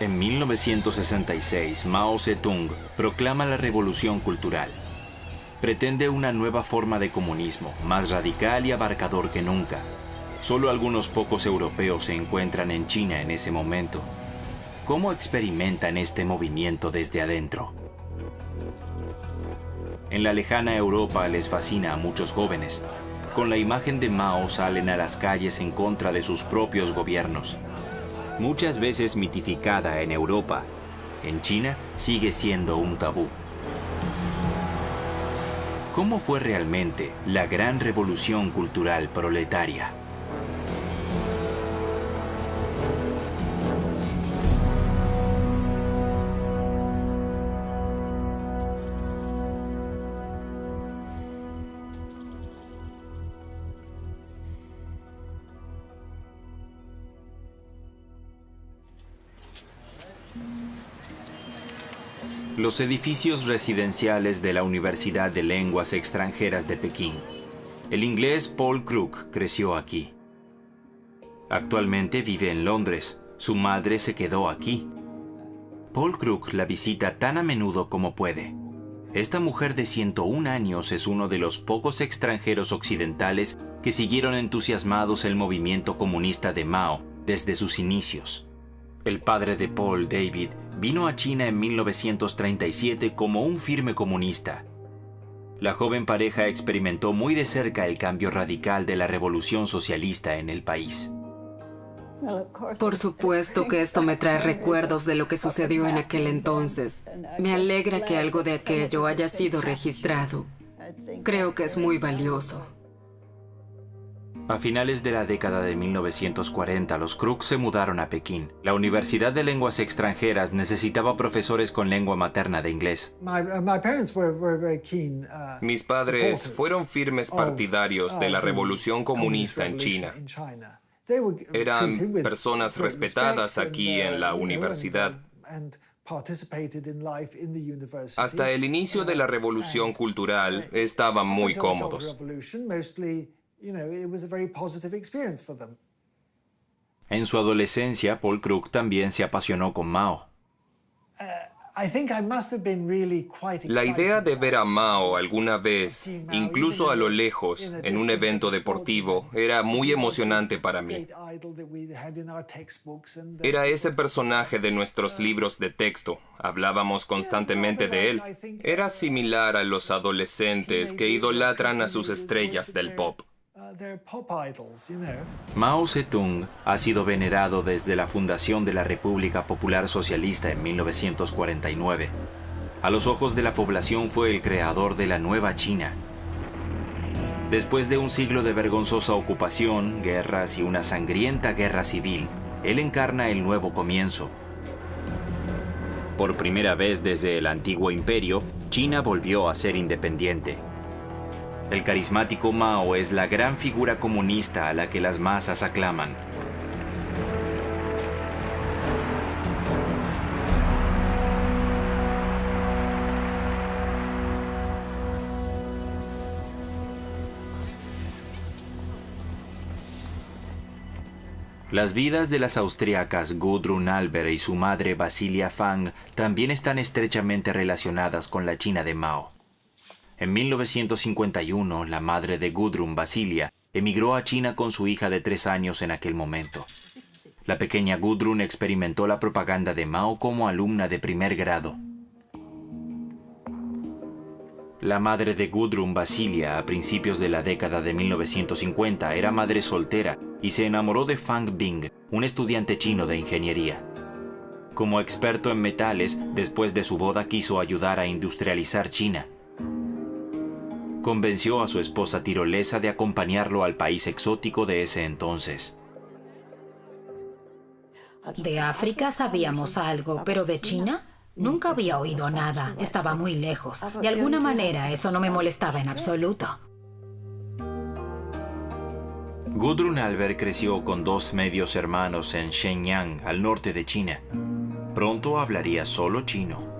En 1966, Mao Zedong proclama la revolución cultural. Pretende una nueva forma de comunismo, más radical y abarcador que nunca. Solo algunos pocos europeos se encuentran en China en ese momento. ¿Cómo experimentan este movimiento desde adentro? En la lejana Europa les fascina a muchos jóvenes. Con la imagen de Mao salen a las calles en contra de sus propios gobiernos. Muchas veces mitificada en Europa, en China sigue siendo un tabú. ¿Cómo fue realmente la gran revolución cultural proletaria? Los edificios residenciales de la Universidad de Lenguas Extranjeras de Pekín. El inglés Paul Krug creció aquí. Actualmente vive en Londres. Su madre se quedó aquí. Paul Krug la visita tan a menudo como puede. Esta mujer de 101 años es uno de los pocos extranjeros occidentales que siguieron entusiasmados el movimiento comunista de Mao desde sus inicios. El padre de Paul, David, vino a China en 1937 como un firme comunista. La joven pareja experimentó muy de cerca el cambio radical de la revolución socialista en el país. Por supuesto que esto me trae recuerdos de lo que sucedió en aquel entonces. Me alegra que algo de aquello haya sido registrado. Creo que es muy valioso. A finales de la década de 1940, los Krug se mudaron a Pekín. La Universidad de Lenguas Extranjeras necesitaba profesores con lengua materna de inglés. Mis padres fueron firmes partidarios de la revolución comunista en China. Eran personas respetadas aquí en la universidad. Hasta el inicio de la revolución cultural estaban muy cómodos. En su adolescencia, Paul Krug también se apasionó con Mao. La idea de ver a Mao alguna vez, incluso a lo lejos, en un evento deportivo, era muy emocionante para mí. Era ese personaje de nuestros libros de texto. Hablábamos constantemente de él. Era similar a los adolescentes que idolatran a sus estrellas del pop. Mao Zedong ha sido venerado desde la fundación de la República Popular Socialista en 1949. A los ojos de la población fue el creador de la nueva China. Después de un siglo de vergonzosa ocupación, guerras y una sangrienta guerra civil, él encarna el nuevo comienzo. Por primera vez desde el antiguo imperio, China volvió a ser independiente. El carismático Mao es la gran figura comunista a la que las masas aclaman. Las vidas de las austriacas Gudrun Albert y su madre Basilia Fang también están estrechamente relacionadas con la China de Mao. En 1951, la madre de Gudrun, Basilia, emigró a China con su hija de 3 años en aquel momento. La pequeña Gudrun experimentó la propaganda de Mao como alumna de primer grado. La madre de Gudrun, Basilia, a principios de la década de 1950, era madre soltera y se enamoró de Fang Bing, un estudiante chino de ingeniería. Como experto en metales, después de su boda quiso ayudar a industrializar China. Convenció a su esposa tirolesa de acompañarlo al país exótico de ese entonces. De África sabíamos algo, pero de China nunca había oído nada. Estaba muy lejos. De alguna manera eso no me molestaba en absoluto. Gudrun Albert creció con 2 medios hermanos en Shenyang, al norte de China. Pronto hablaría solo chino.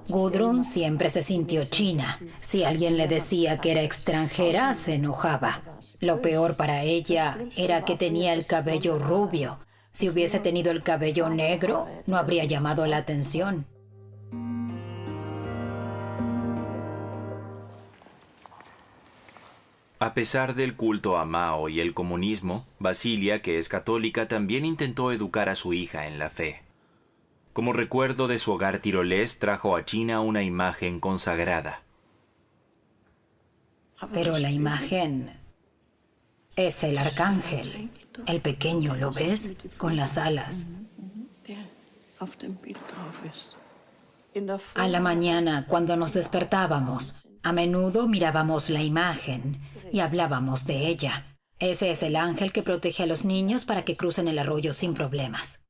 Gudrun siempre se sintió china. Si alguien le decía que era extranjera, se enojaba. Lo peor para ella era que tenía el cabello rubio. Si hubiese tenido el cabello negro, no habría llamado la atención. A pesar del culto a Mao y el comunismo, Basilia, que es católica, también intentó educar a su hija en la fe. Como recuerdo de su hogar tirolés, trajo a China una imagen consagrada. Pero la imagen es el arcángel. El pequeño, ¿lo ves? Con las alas. A la mañana, cuando nos despertábamos, a menudo mirábamos la imagen y hablábamos de ella. Ese es el ángel que protege a los niños para que crucen el arroyo sin problemas.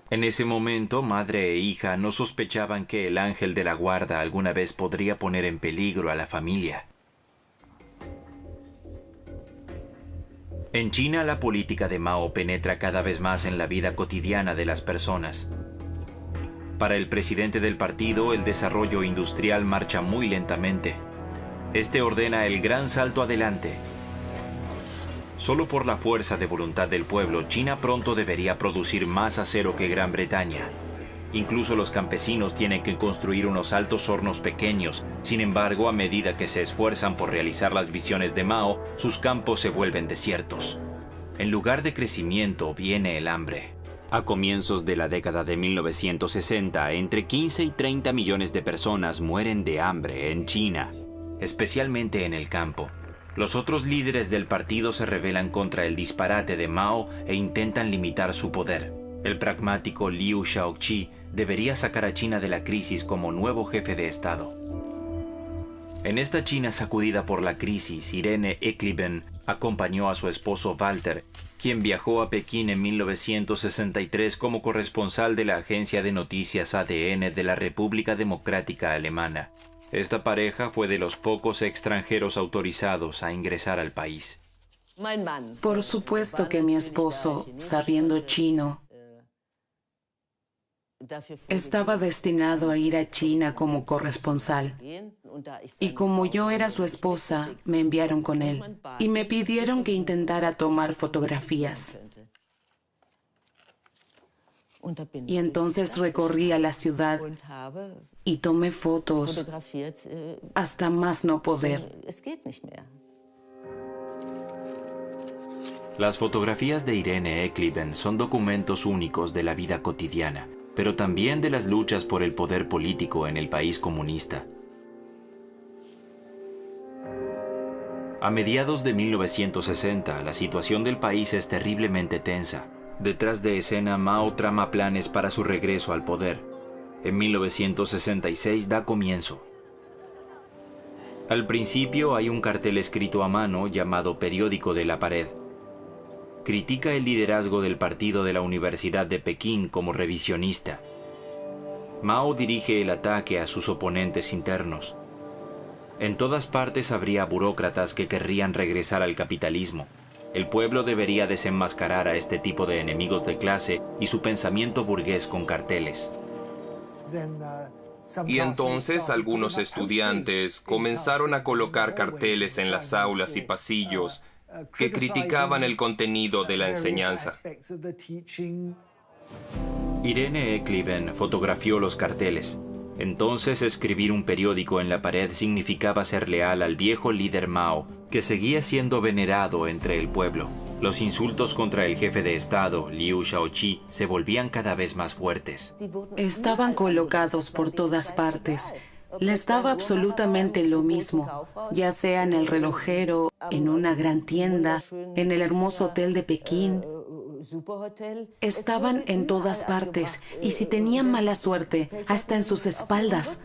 En ese momento, madre e hija no sospechaban que el ángel de la guarda alguna vez podría poner en peligro a la familia. En China, la política de Mao penetra cada vez más en la vida cotidiana de las personas. Para el presidente del partido, el desarrollo industrial marcha muy lentamente. Este ordena el gran salto adelante. Solo por la fuerza de voluntad del pueblo, China pronto debería producir más acero que Gran Bretaña. Incluso los campesinos tienen que construir unos altos hornos pequeños. Sin embargo, a medida que se esfuerzan por realizar las visiones de Mao, sus campos se vuelven desiertos. En lugar de crecimiento, viene el hambre. A comienzos de la década de 1960, entre 15 y 30 millones de personas mueren de hambre en China, especialmente en el campo. Los otros líderes del partido se rebelan contra el disparate de Mao e intentan limitar su poder. El pragmático Liu Shaoqi debería sacar a China de la crisis como nuevo jefe de Estado. En esta China sacudida por la crisis, Irene Ekliben acompañó a su esposo Walter, quien viajó a Pekín en 1963 como corresponsal de la agencia de noticias ADN de la República Democrática Alemana. Esta pareja fue de los pocos extranjeros autorizados a ingresar al país. Por supuesto que mi esposo, sabiendo chino, estaba destinado a ir a China como corresponsal. Y como yo era su esposa, me enviaron con él y me pidieron que intentara tomar fotografías. Y entonces recorrí a la ciudad y tomé fotos hasta más no poder. Las fotografías de Irene Ekliben son documentos únicos de la vida cotidiana, pero también de las luchas por el poder político en el país comunista. A mediados de 1960, la situación del país es terriblemente tensa. Detrás de escena, Mao trama planes para su regreso al poder. En 1966 da comienzo. Al principio hay un cartel escrito a mano llamado Periódico de la Pared. Critica el liderazgo del partido de la Universidad de Pekín como revisionista. Mao dirige el ataque a sus oponentes internos. En todas partes habría burócratas que querrían regresar al capitalismo. El pueblo debería desenmascarar a este tipo de enemigos de clase y su pensamiento burgués con carteles. Y entonces algunos estudiantes comenzaron a colocar carteles en las aulas y pasillos que criticaban el contenido de la enseñanza. Irene Ekliben fotografió los carteles. Entonces escribir un periódico en la pared significaba ser leal al viejo líder Mao, que seguía siendo venerado entre el pueblo. Los insultos contra el jefe de Estado, Liu Shaoqi, se volvían cada vez más fuertes. Estaban colocados por todas partes. Les daba absolutamente lo mismo, ya sea en el relojero, en una gran tienda, en el hermoso hotel de Pekín. Estaban en todas partes, y si tenían mala suerte, hasta en sus espaldas.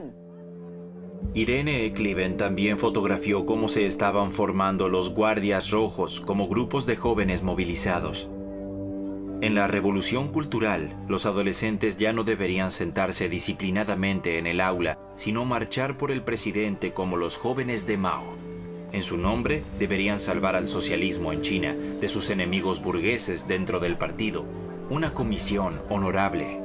Irene Ekliben también fotografió cómo se estaban formando los guardias rojos como grupos de jóvenes movilizados. En la revolución cultural, los adolescentes ya no deberían sentarse disciplinadamente en el aula, sino marchar por el presidente como los jóvenes de Mao. En su nombre, deberían salvar al socialismo en China de sus enemigos burgueses dentro del partido. Una comisión honorable.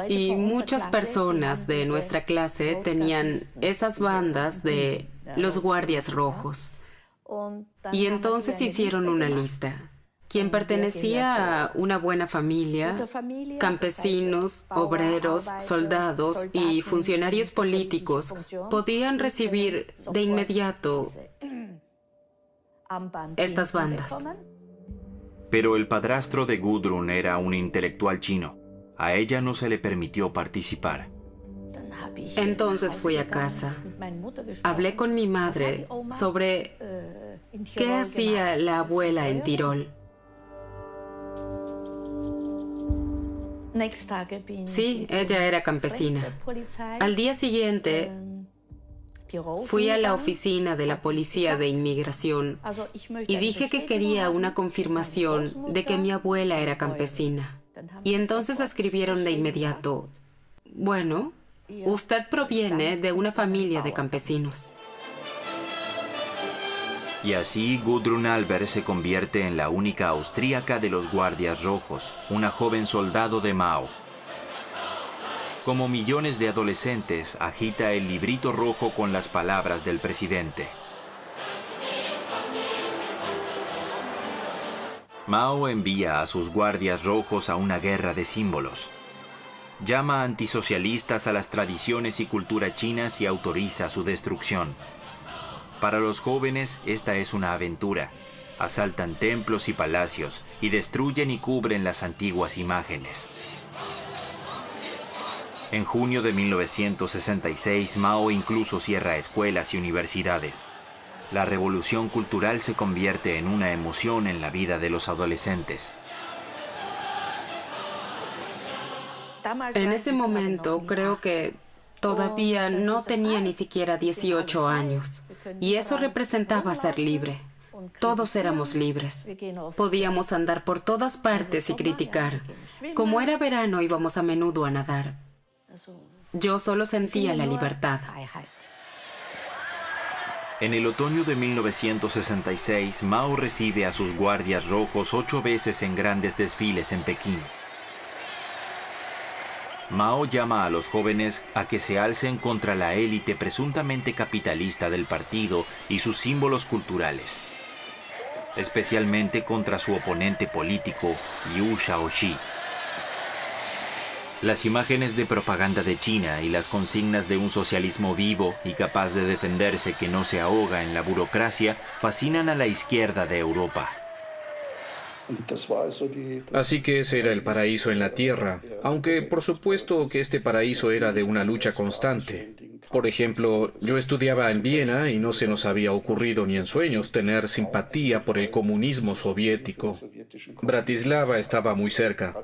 Y muchas personas de nuestra clase tenían esas bandas de los guardias rojos. Y entonces hicieron una lista. Quien pertenecía a una buena familia, campesinos, obreros, soldados y funcionarios políticos podían recibir de inmediato estas bandas. Pero el padrastro de Gudrun era un intelectual chino. A ella no se le permitió participar. Entonces fui a casa. Hablé con mi madre sobre qué hacía la abuela en Tirol. Sí, ella era campesina. Al día siguiente, fui a la oficina de la policía de inmigración y dije que quería una confirmación de que mi abuela era campesina. Y entonces escribieron de inmediato: bueno, usted proviene de una familia de campesinos. Y así Gudrun Albert se convierte en la única austríaca de los Guardias Rojos, una joven soldado de Mao. Como millones de adolescentes, agita el librito rojo con las palabras del presidente. Mao envía a sus Guardias Rojos a una guerra de símbolos. Llama antisocialistas a las tradiciones y cultura chinas y autoriza su destrucción. Para los jóvenes, esta es una aventura. Asaltan templos y palacios y destruyen y cubren las antiguas imágenes. En junio de 1966, Mao incluso cierra escuelas y universidades. La revolución cultural se convierte en una emoción en la vida de los adolescentes. En ese momento, creo que todavía no tenía ni siquiera 18 años. Y eso representaba ser libre. Todos éramos libres. Podíamos andar por todas partes y criticar. Como era verano, íbamos a menudo a nadar. Yo solo sentía la libertad. En el otoño de 1966, Mao recibe a sus Guardias Rojos 8 veces en grandes desfiles en Pekín. Mao llama a los jóvenes a que se alcen contra la élite presuntamente capitalista del partido y sus símbolos culturales, especialmente contra su oponente político, Liu Shaoxi. Las imágenes de propaganda de China y las consignas de un socialismo vivo y capaz de defenderse que no se ahoga en la burocracia fascinan a la izquierda de Europa. Así que ese era el paraíso en la tierra, aunque por supuesto que este paraíso era de una lucha constante. Por ejemplo, yo estudiaba en Viena y no se nos había ocurrido ni en sueños tener simpatía por el comunismo soviético. Bratislava estaba muy cerca,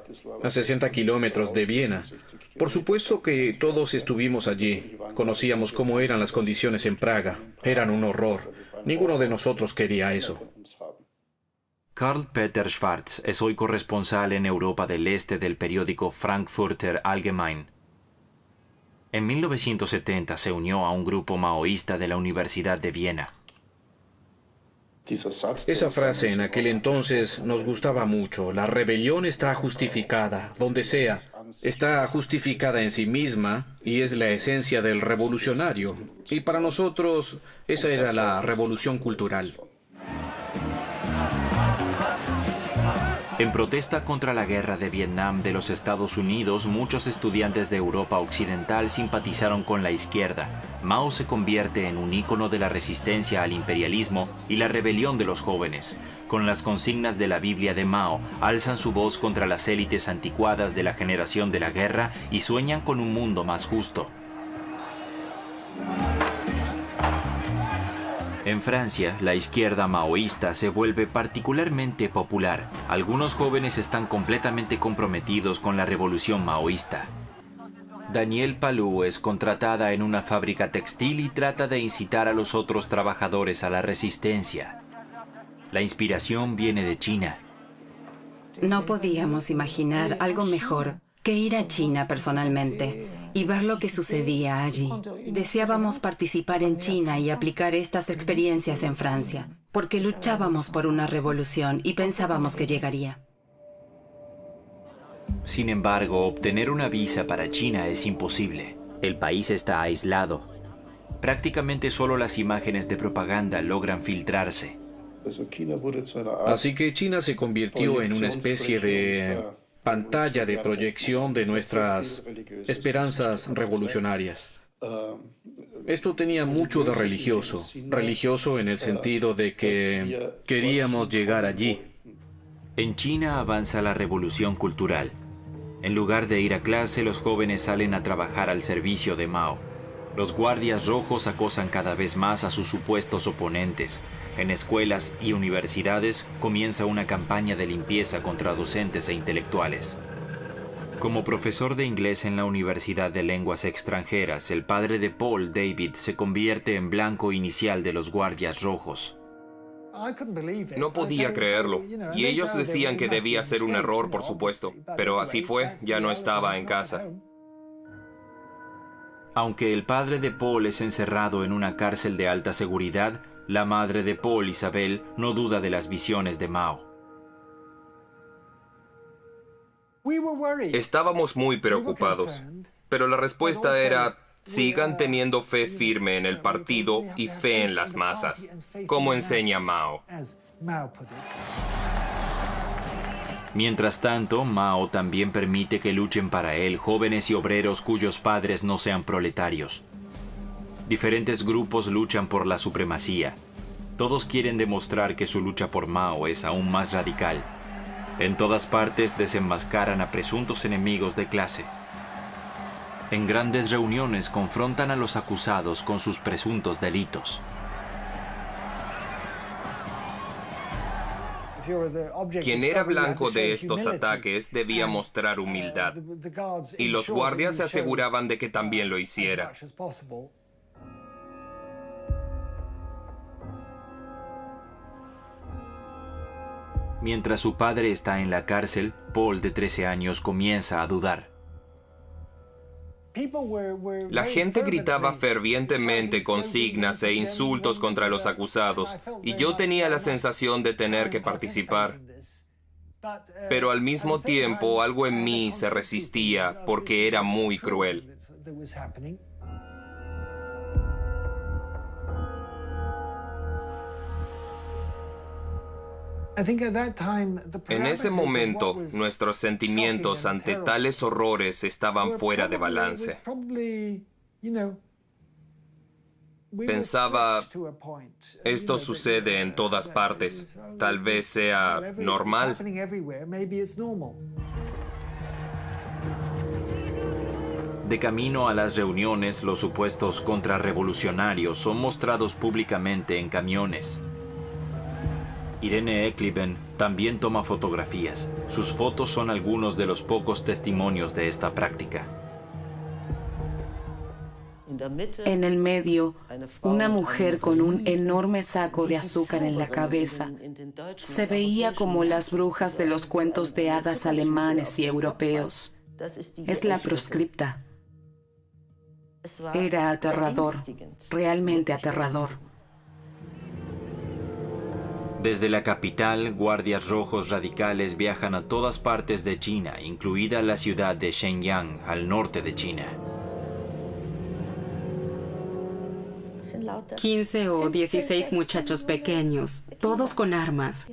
a 60 kilómetros de Viena. Por supuesto que todos estuvimos allí, conocíamos cómo eran las condiciones en Praga, eran un horror. Ninguno de nosotros quería eso. Karl Peter Schwarz es hoy corresponsal en Europa del Este del periódico Frankfurter Allgemein. En 1970 se unió a un grupo maoísta de la Universidad de Viena. Esa frase en aquel entonces nos gustaba mucho. La rebelión está justificada, donde sea. Está justificada en sí misma y es la esencia del revolucionario. Y para nosotros, esa era la revolución cultural. En protesta contra la guerra de Vietnam de los Estados Unidos, muchos estudiantes de Europa Occidental simpatizaron con la izquierda. Mao se convierte en un ícono de la resistencia al imperialismo y la rebelión de los jóvenes. Con las consignas de la Biblia de Mao, alzan su voz contra las élites anticuadas de la generación de la guerra y sueñan con un mundo más justo. En Francia, la izquierda maoísta se vuelve particularmente popular. Algunos jóvenes están completamente comprometidos con la revolución maoísta. Danielle Palou es contratada en una fábrica textil y trata de incitar a los otros trabajadores a la resistencia. La inspiración viene de China. No podíamos imaginar algo mejor que ir a China personalmente y ver lo que sucedía allí. Deseábamos participar en China y aplicar estas experiencias en Francia, porque luchábamos por una revolución y pensábamos que llegaría. Sin embargo, obtener una visa para China es imposible. El país está aislado. Prácticamente solo las imágenes de propaganda logran filtrarse. Así que China se convirtió en una especie de pantalla de proyección de nuestras esperanzas revolucionarias. Esto tenía mucho de religioso en el sentido de que queríamos llegar allí. En China avanza la revolución cultural. En lugar de ir a clase, los jóvenes salen a trabajar al servicio de Mao. Los guardias rojos acosan cada vez más a sus supuestos oponentes. En escuelas y universidades comienza una campaña de limpieza contra docentes e intelectuales. Como profesor de inglés en la Universidad de Lenguas Extranjeras, el padre de Paul, David, se convierte en blanco inicial de los guardias rojos. No podía creerlo. Y ellos decían que debía ser un error, por supuesto. Pero así fue, ya no estaba en casa. Aunque el padre de Paul es encerrado en una cárcel de alta seguridad, la madre de Paul, Isabel, no duda de las visiones de Mao. Estábamos muy preocupados, pero la respuesta era: sigan teniendo fe firme en el partido y fe en las masas, como enseña Mao. Mientras tanto, Mao también permite que luchen para él jóvenes y obreros cuyos padres no sean proletarios. Diferentes grupos luchan por la supremacía. Todos quieren demostrar que su lucha por Mao es aún más radical. En todas partes desenmascaran a presuntos enemigos de clase. En grandes reuniones confrontan a los acusados con sus presuntos delitos. Quien era blanco de estos ataques debía mostrar humildad, y los guardias se aseguraban de que también lo hiciera. Mientras su padre está en la cárcel, Paul, de 13 años, comienza a dudar. La gente gritaba fervientemente consignas e insultos contra los acusados, y yo tenía la sensación de tener que participar. Pero al mismo tiempo algo en mí se resistía porque era muy cruel. En ese momento, nuestros sentimientos ante tales horrores estaban fuera de balance. Pensaba, esto sucede en todas partes. Tal vez sea normal. De camino a las reuniones, los supuestos contrarrevolucionarios son mostrados públicamente en camiones. Irene Ekliben también toma fotografías. Sus fotos son algunos de los pocos testimonios de esta práctica. En el medio, una mujer con un enorme saco de azúcar en la cabeza. Se veía como las brujas de los cuentos de hadas alemanes y europeos. Es la proscripta. Era aterrador, realmente aterrador. Desde la capital, guardias rojos radicales viajan a todas partes de China, incluida la ciudad de Shenyang, al norte de China. 15 o 16 muchachos pequeños, todos con armas.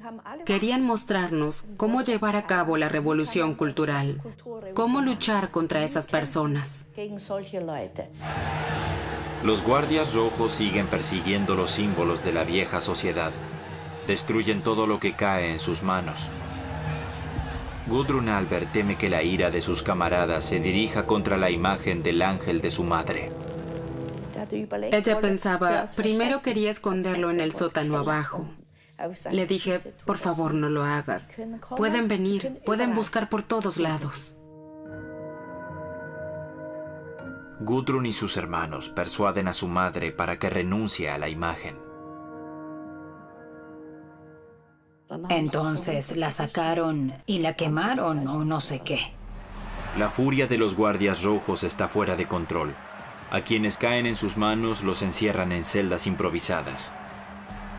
Querían mostrarnos cómo llevar a cabo la revolución cultural, cómo luchar contra esas personas. Los guardias rojos siguen persiguiendo los símbolos de la vieja sociedad. Destruyen todo lo que cae en sus manos. Gudrun Albert teme que la ira de sus camaradas se dirija contra la imagen del ángel de su madre. Ella pensaba, primero quería esconderlo en el sótano abajo. Le dije, por favor, no lo hagas. Pueden venir, pueden buscar por todos lados. Gudrun y sus hermanos persuaden a su madre para que renuncie a la imagen. Entonces la sacaron y la quemaron o no sé qué. La furia de los guardias rojos está fuera de control. A quienes caen en sus manos los encierran en celdas improvisadas.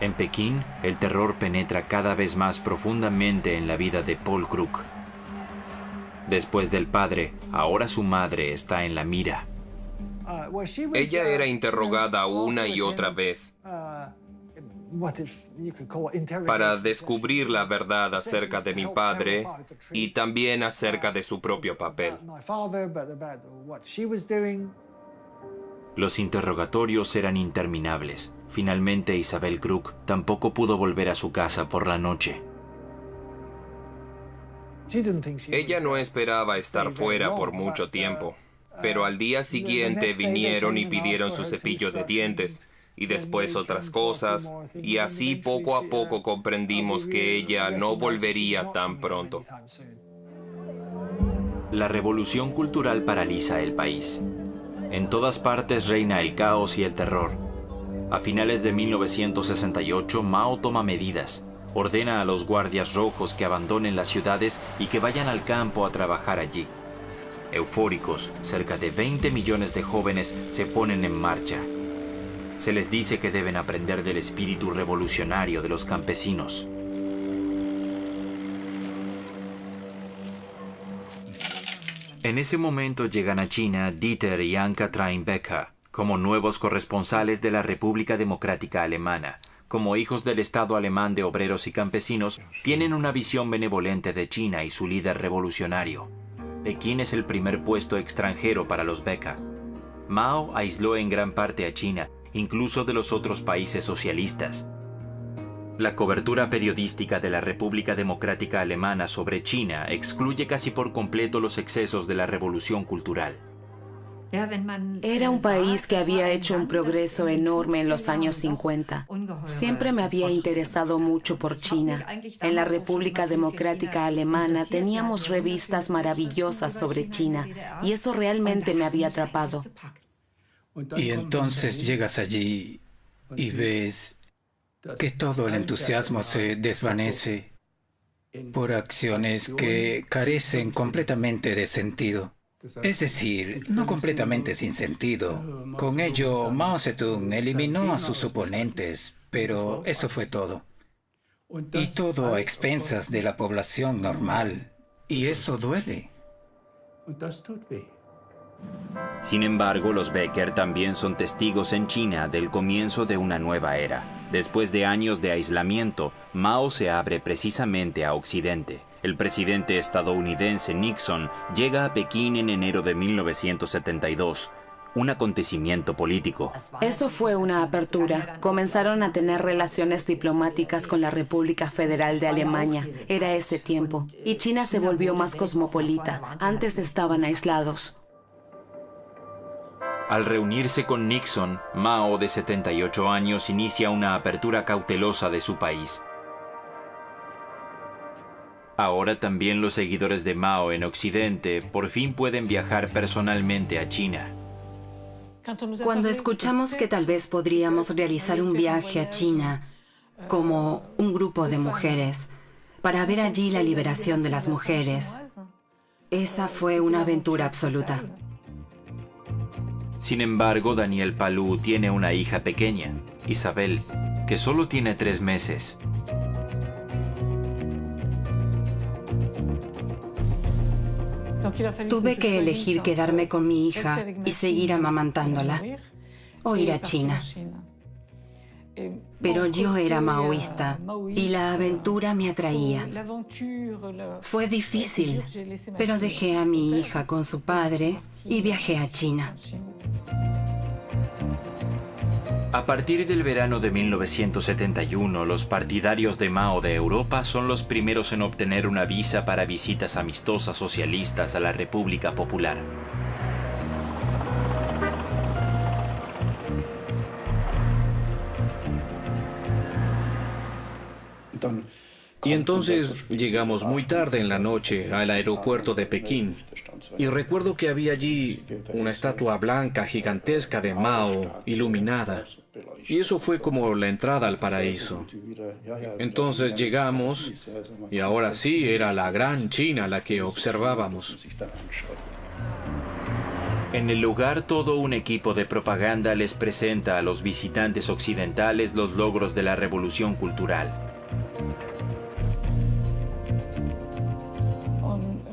En Pekín, el terror penetra cada vez más profundamente en la vida de Paul Krug. Después del padre, ahora su madre está en la mira. Ella era interrogada una y otra vez para descubrir la verdad acerca de mi padre y también acerca de su propio papel. Los interrogatorios eran interminables. Finalmente Isabel Krug tampoco pudo volver a su casa por la noche. Ella no esperaba estar fuera por mucho tiempo, pero al día siguiente vinieron y pidieron su cepillo de dientes, y después otras cosas, y así poco a poco comprendimos que ella no volvería tan pronto. La revolución cultural paraliza el país. En todas partes reina el caos y el terror. A finales de 1968, Mao toma medidas. Ordena a los guardias rojos que abandonen las ciudades y que vayan al campo a trabajar allí. Eufóricos, cerca de 20 millones de jóvenes se ponen en marcha. Se les dice que deben aprender del espíritu revolucionario de los campesinos. En ese momento llegan a China Dieter y Anne-Catherine Becker como nuevos corresponsales de la República Democrática Alemana. Como hijos del Estado alemán de obreros y campesinos, tienen una visión benevolente de China y su líder revolucionario. Pekín es el primer puesto extranjero para los Becker. Mao aisló en gran parte a China, incluso de los otros países socialistas. La cobertura periodística de la República Democrática Alemana sobre China excluye casi por completo los excesos de la revolución cultural. Era un país que había hecho un progreso enorme en los años 50. Siempre me había interesado mucho por China. En la República Democrática Alemana teníamos revistas maravillosas sobre China y eso realmente me había atrapado. Y entonces llegas allí y ves que todo el entusiasmo se desvanece por acciones que carecen completamente de sentido. Es decir, no completamente sin sentido. Con ello, Mao Zedong eliminó a sus oponentes, pero eso fue todo. Y todo a expensas de la población normal. Y eso duele. Sin embargo, los Becker también son testigos en China del comienzo de una nueva era. Después de años de aislamiento, Mao se abre precisamente a Occidente. El presidente estadounidense Nixon llega a Pekín en enero de 1972, un acontecimiento político. Eso fue una apertura. Comenzaron a tener relaciones diplomáticas con la República Federal de Alemania. Era ese tiempo. Y China se volvió más cosmopolita. Antes estaban aislados. Al reunirse con Nixon, Mao, de 78 años, inicia una apertura cautelosa de su país. Ahora también los seguidores de Mao en Occidente por fin pueden viajar personalmente a China. Cuando escuchamos que tal vez podríamos realizar un viaje a China como un grupo de mujeres para ver allí la liberación de las mujeres, esa fue una aventura absoluta. Sin embargo, Daniel Palou tiene una hija pequeña, Isabel, que solo tiene 3 meses. Tuve que elegir quedarme con mi hija y seguir amamantándola o ir a China. Pero yo era maoísta y la aventura me atraía. Fue difícil, pero dejé a mi hija con su padre y viajé a China. A partir del verano de 1971, los partidarios de Mao de Europa son los primeros en obtener una visa para visitas amistosas socialistas a la República Popular. Y entonces llegamos muy tarde en la noche al aeropuerto de Pekín. Y recuerdo que había allí una estatua blanca gigantesca de Mao, iluminada. Y eso fue como la entrada al paraíso. Entonces llegamos, y ahora sí era la gran China la que observábamos. En el lugar, todo un equipo de propaganda les presenta a los visitantes occidentales los logros de la revolución cultural.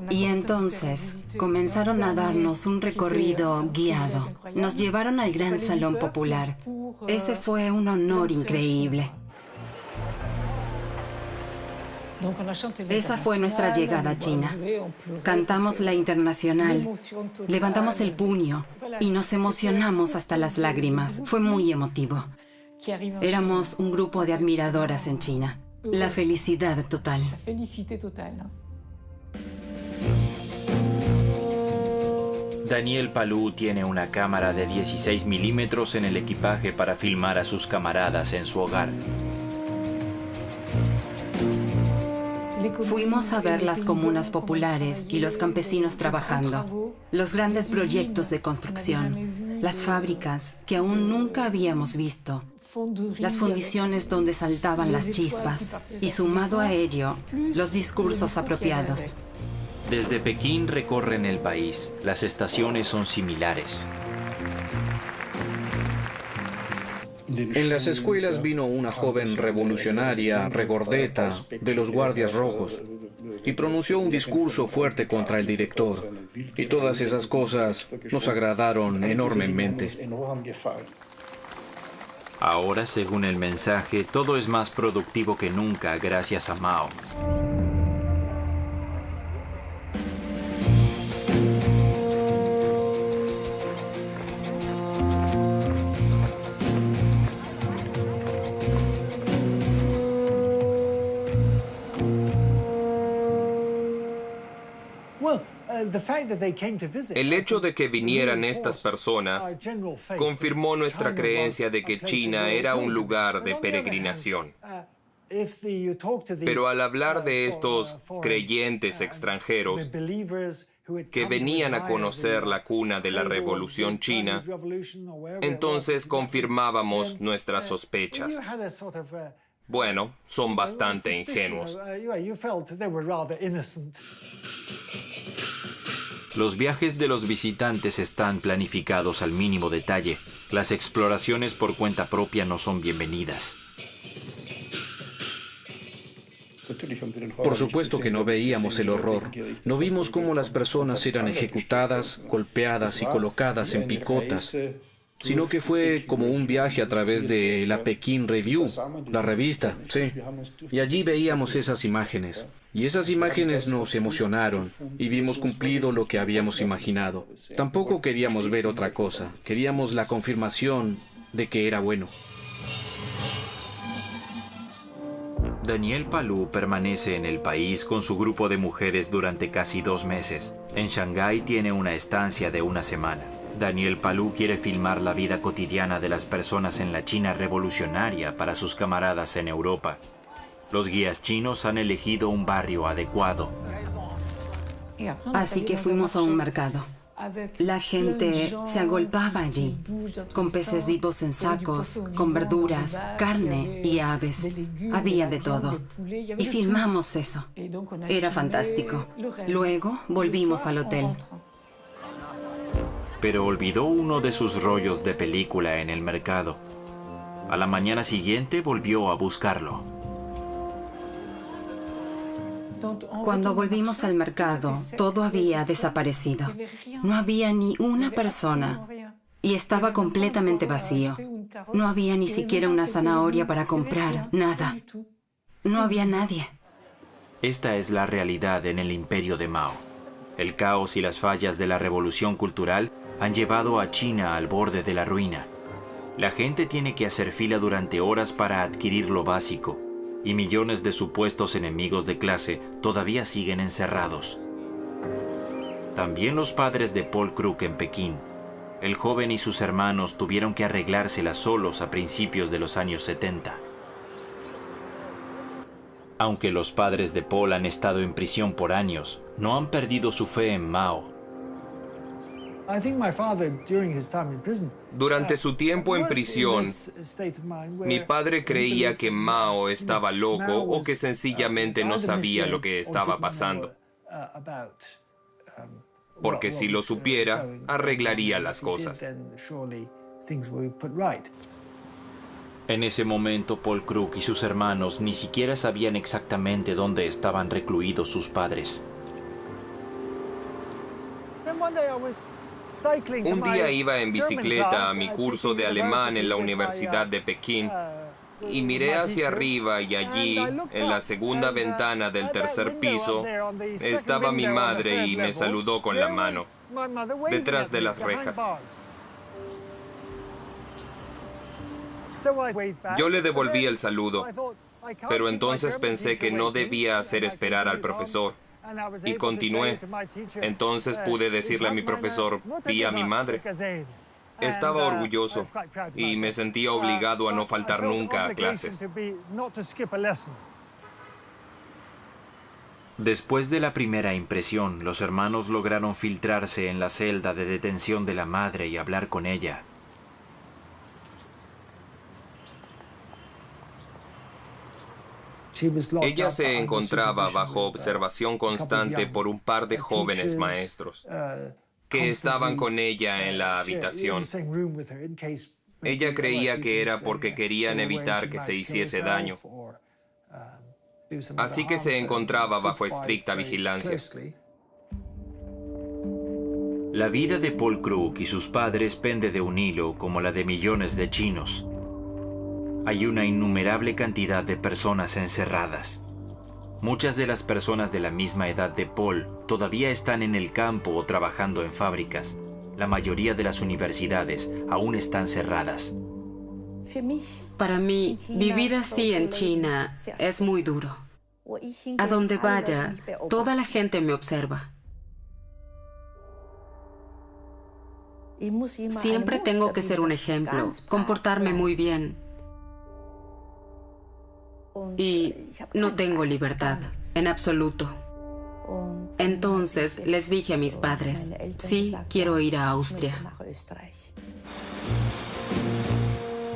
Y entonces, Comenzaron a darnos un recorrido guiado. Nos llevaron al gran salón popular. Ese fue un honor increíble. Esa fue nuestra llegada a China. Cantamos la Internacional, levantamos el puño y nos emocionamos hasta las lágrimas. Fue muy emotivo. Éramos un grupo de admiradoras en China. La felicidad total. Daniel Palou tiene una cámara de 16 milímetros en el equipaje para filmar a sus camaradas en su hogar. Fuimos a ver las comunas populares y los campesinos trabajando, los grandes proyectos de construcción, las fábricas que aún nunca habíamos visto, las fundiciones donde saltaban las chispas y, sumado a ello, los discursos apropiados. Desde Pekín recorren el país. Las estaciones son similares. En las escuelas vino una joven revolucionaria, regordeta, de los guardias rojos, y pronunció un discurso fuerte contra el director. Y todas esas cosas nos agradaron enormemente. Ahora, según el mensaje, todo es más productivo que nunca gracias a Mao. El hecho de que vinieran estas personas confirmó nuestra creencia de que China era un lugar de peregrinación. Pero al hablar de estos creyentes extranjeros que venían a conocer la cuna de la Revolución China, entonces confirmábamos nuestras sospechas. Bueno, son bastante ingenuos. Los viajes de los visitantes están planificados al mínimo detalle. Las exploraciones por cuenta propia no son bienvenidas. Por supuesto que no veíamos el horror. No vimos cómo las personas eran ejecutadas, golpeadas y colocadas en picotas, sino que fue como un viaje a través de la Peking Review, la revista, sí. Y allí veíamos esas imágenes. Y esas imágenes nos emocionaron y vimos cumplido lo que habíamos imaginado. Tampoco queríamos ver otra cosa. Queríamos la confirmación de que era bueno. Daniel Palou permanece en el país con su grupo de mujeres durante casi 2 meses. En Shanghái tiene una estancia de 1 semana. Daniel Palou quiere filmar la vida cotidiana de las personas en la China revolucionaria para sus camaradas en Europa. Los guías chinos han elegido un barrio adecuado. Así que fuimos a un mercado. La gente se agolpaba allí, con peces vivos en sacos, con verduras, carne y aves. Había de todo. Y filmamos eso. Era fantástico. Luego volvimos al hotel. Pero olvidó uno de sus rollos de película en el mercado. A la mañana siguiente volvió a buscarlo. Cuando volvimos al mercado, todo había desaparecido. No había ni una persona y estaba completamente vacío. No había ni siquiera una zanahoria para comprar, nada. No había nadie. Esta es la realidad en el imperio de Mao. El caos y las fallas de la revolución cultural han llevado a China al borde de la ruina. La gente tiene que hacer fila durante horas para adquirir lo básico. Y millones de supuestos enemigos de clase todavía siguen encerrados. También los padres de Paul Krug en Pekín. El joven y sus hermanos tuvieron que arreglárselas solos a principios de los años 70. Aunque los padres de Paul han estado en prisión por años, no han perdido su fe en Mao. Durante su tiempo en prisión, mi padre creía que Mao estaba loco o que sencillamente no sabía lo que estaba pasando. Porque si lo supiera, arreglaría las cosas. En ese momento, Paul Krug y sus hermanos ni siquiera sabían exactamente dónde estaban recluidos sus padres. Un día iba en bicicleta a mi curso de alemán en la Universidad de Pekín y miré hacia arriba y allí, en la segunda ventana del tercer piso, estaba mi madre y me saludó con la mano, detrás de las rejas. Yo le devolví el saludo, pero entonces pensé que no debía hacer esperar al profesor. Y continué. Entonces pude decirle a mi profesor, vi a mi madre. Estaba orgulloso y me sentía obligado a no faltar nunca a clases. Después de la primera impresión, los hermanos lograron filtrarse en la celda de detención de la madre y hablar con ella. Ella se encontraba bajo observación constante por un par de jóvenes maestros que estaban con ella en la habitación. Ella creía que era porque querían evitar que se hiciese daño. Así que se encontraba bajo estricta vigilancia. La vida de Paul Krug y sus padres pende de un hilo como la de millones de chinos. Hay una innumerable cantidad de personas encerradas. Muchas de las personas de la misma edad de Paul todavía están en el campo o trabajando en fábricas. La mayoría de las universidades aún están cerradas. Para mí, vivir así en China es muy duro. A donde vaya, toda la gente me observa. Siempre tengo que ser un ejemplo, comportarme muy bien. Y no tengo libertad, en absoluto. Entonces les dije a mis padres, sí, quiero ir a Austria.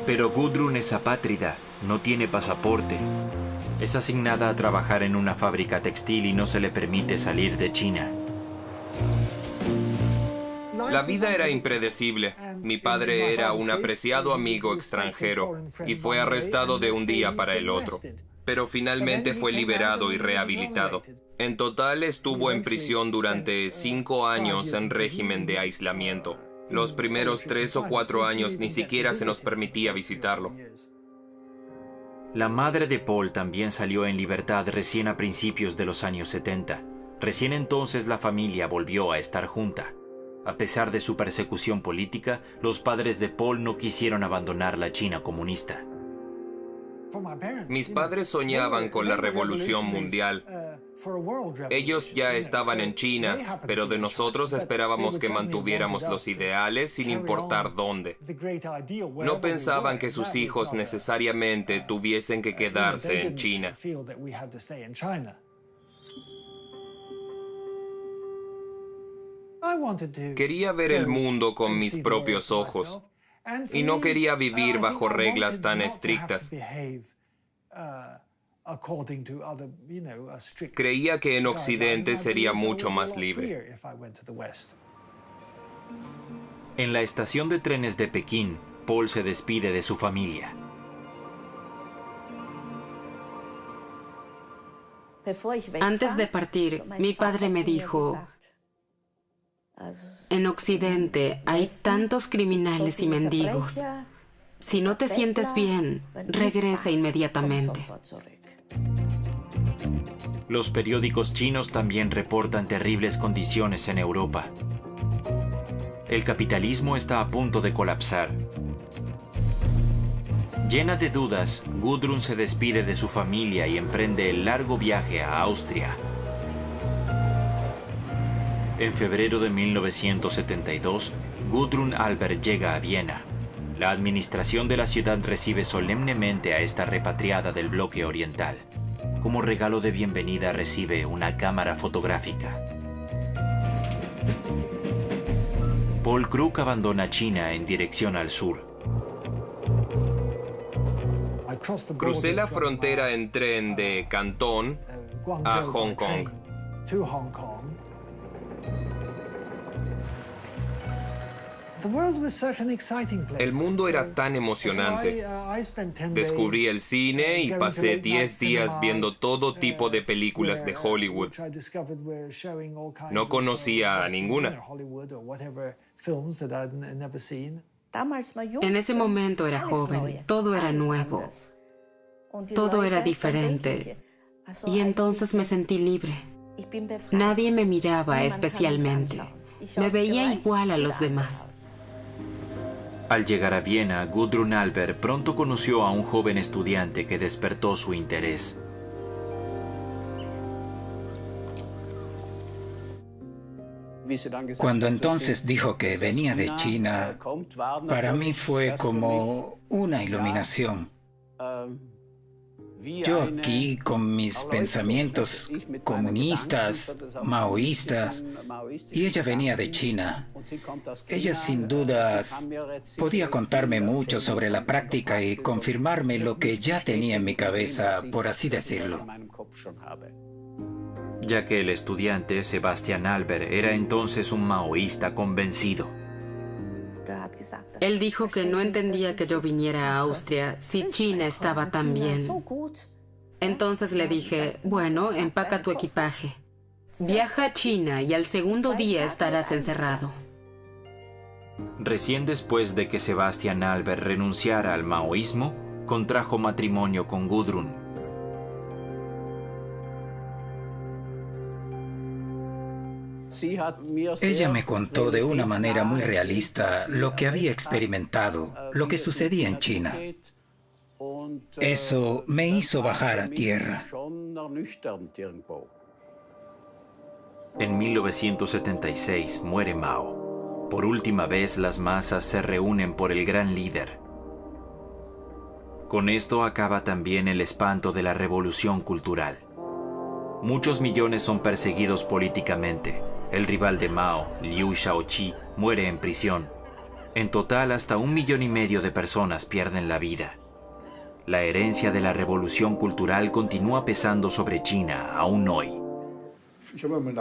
Pero Gudrun es apátrida, no tiene pasaporte. Es asignada a trabajar en una fábrica textil y no se le permite salir de China. La vida era impredecible. Mi padre era un apreciado amigo extranjero y fue arrestado de un día para el otro. Pero finalmente fue liberado y rehabilitado. En total estuvo en prisión durante 5 años en régimen de aislamiento. Los primeros 3 o 4 años ni siquiera se nos permitía visitarlo. La madre de Paul también salió en libertad recién a principios de los años 70. Recién entonces la familia volvió a estar junta. A pesar de su persecución política, los padres de Paul no quisieron abandonar la China comunista. Mis padres soñaban con la revolución mundial. Ellos ya estaban en China, pero de nosotros esperábamos que mantuviéramos los ideales sin importar dónde. No pensaban que sus hijos necesariamente tuviesen que quedarse en China. Quería ver el mundo con mis propios ojos y no quería vivir bajo reglas tan estrictas. Creía que en Occidente sería mucho más libre. En la estación de trenes de Pekín, Paul se despide de su familia. Antes de partir, mi padre me dijo, en Occidente hay tantos criminales y mendigos. Si no te sientes bien, regresa inmediatamente. Los periódicos chinos también reportan terribles condiciones en Europa. El capitalismo está a punto de colapsar. Llena de dudas, Gudrun se despide de su familia y emprende el largo viaje a Austria. En febrero de 1972, Gudrun Albert llega a Viena. La administración de la ciudad recibe solemnemente a esta repatriada del bloque oriental. Como regalo de bienvenida recibe una cámara fotográfica. Paul Krug abandona China en dirección al sur. Crucé la frontera en tren de Cantón a Hong Kong. El mundo era tan emocionante. Descubrí el cine y pasé 10 días viendo todo tipo de películas de Hollywood. No conocía a ninguna. En ese momento era joven, todo era nuevo, todo era diferente. Y entonces me sentí libre. Nadie me miraba especialmente. Me veía igual a los demás. Al llegar a Viena, Gudrun Albert pronto conoció a un joven estudiante que despertó su interés. Cuando entonces dijo que venía de China, para mí fue como una iluminación. Yo aquí con mis pensamientos comunistas, maoístas, y ella venía de China. Ella sin dudas podía contarme mucho sobre la práctica y confirmarme lo que ya tenía en mi cabeza, por así decirlo. Ya que el estudiante, Sebastian Albert, era entonces un maoísta convencido. Él dijo que no entendía que yo viniera a Austria si China estaba tan bien. Entonces le dije, bueno, empaca tu equipaje. Viaja a China y al segundo día estarás encerrado. Recién después de que Sebastian Albert renunciara al maoísmo, contrajo matrimonio con Gudrun. Ella me contó de una manera muy realista lo que había experimentado, lo que sucedía en China. Eso me hizo bajar a tierra. En 1976 muere Mao. Por última vez las masas se reúnen por el gran líder. Con esto acaba también el espanto de la revolución cultural. Muchos millones son perseguidos políticamente. El rival de Mao, Liu Shaoqi, muere en prisión. En total, hasta 1,5 millones de personas pierden la vida. La herencia de la revolución cultural continúa pesando sobre China aún hoy.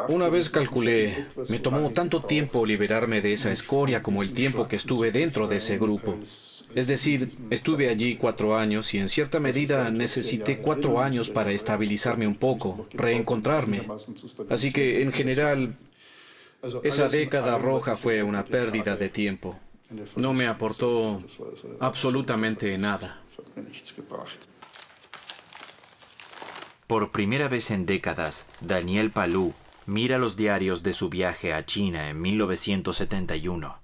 Una vez calculé, me tomó tanto tiempo liberarme de esa escoria como el tiempo que estuve dentro de ese grupo. Es decir, estuve allí 4 años y en cierta medida necesité 4 años para estabilizarme un poco, reencontrarme. Así que, en general, esa década roja fue una pérdida de tiempo. No me aportó absolutamente nada. Por primera vez en décadas, Daniel Palou mira los diarios de su viaje a China en 1971.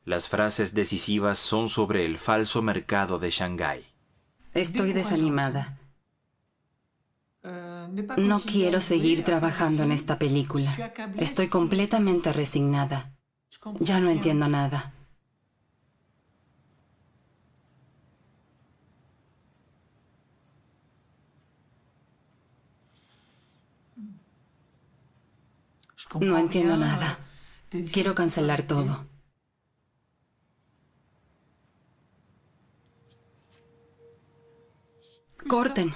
Las frases decisivas son sobre el falso mercado de Shanghái. Estoy desanimada. No quiero seguir trabajando en esta película. Estoy completamente resignada. Ya no entiendo nada. No entiendo nada. Quiero cancelar todo. Corten.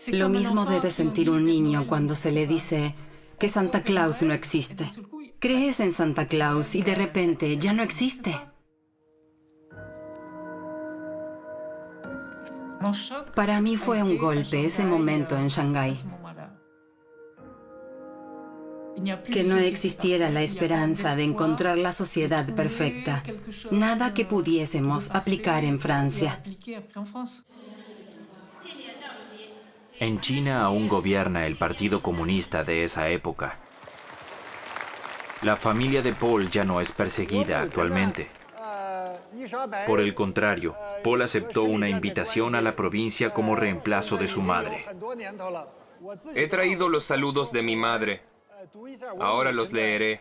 Lo mismo debe sentir un niño cuando se le dice que Santa Claus no existe. Crees en Santa Claus y de repente ya no existe. Para mí fue un golpe ese momento en Shanghái. Que no existiera la esperanza de encontrar la sociedad perfecta. Nada que pudiésemos aplicar en Francia. En China aún gobierna el Partido Comunista de esa época. La familia de Paul ya no es perseguida actualmente. Por el contrario, Paul aceptó una invitación a la provincia como reemplazo de su madre. He traído los saludos de mi madre. Ahora los leeré.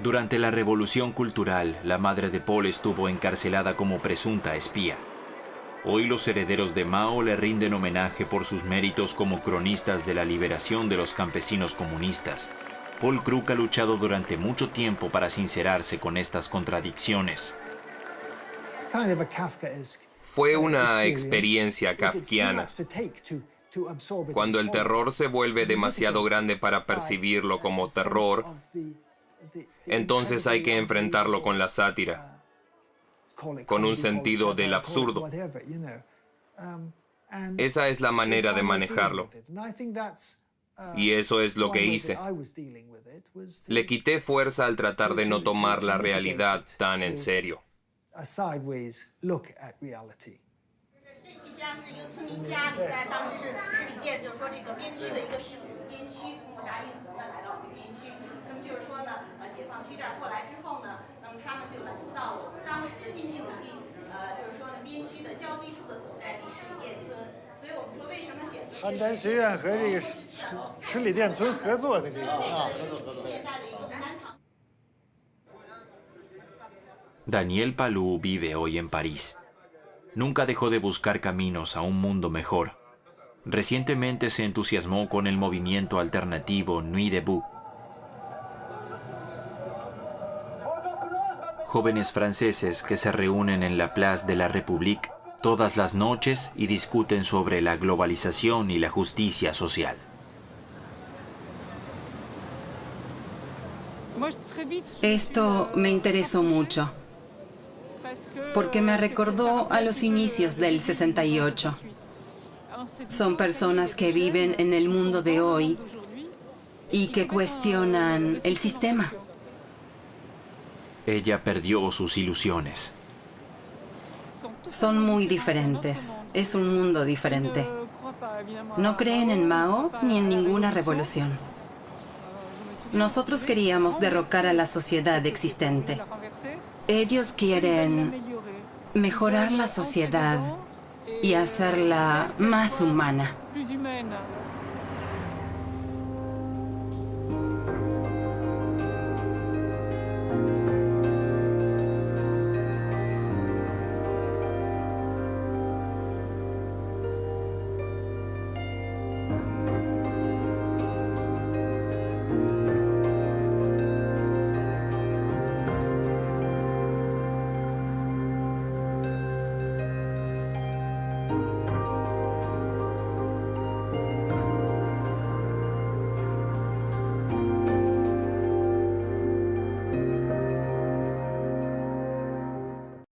Durante la Revolución Cultural, la madre de Paul estuvo encarcelada como presunta espía. Hoy los herederos de Mao le rinden homenaje por sus méritos como cronistas de la liberación de los campesinos comunistas. Paul Krug ha luchado durante mucho tiempo para sincerarse con estas contradicciones. Fue una experiencia kafkiana. Cuando el terror se vuelve demasiado grande para percibirlo como terror, entonces hay que enfrentarlo con la sátira, con un sentido del absurdo. Esa es la manera de manejarlo. Y eso es lo que hice. Le quité fuerza al tratar de no tomar la realidad tan en serio. Daniel Palou vive hoy en París. Nunca dejó de buscar caminos a un mundo mejor. Recientemente se entusiasmó con el movimiento alternativo Nuit Debout. Jóvenes franceses que se reúnen en la Place de la République todas las noches y discuten sobre la globalización y la justicia social. Esto me interesó mucho, porque me recordó a los inicios del 68. Son personas que viven en el mundo de hoy y que cuestionan el sistema. Ella perdió sus ilusiones. Son muy diferentes. Es un mundo diferente. No creen en Mao ni en ninguna revolución. Nosotros queríamos derrocar a la sociedad existente. Ellos quieren mejorar la sociedad y hacerla más humana.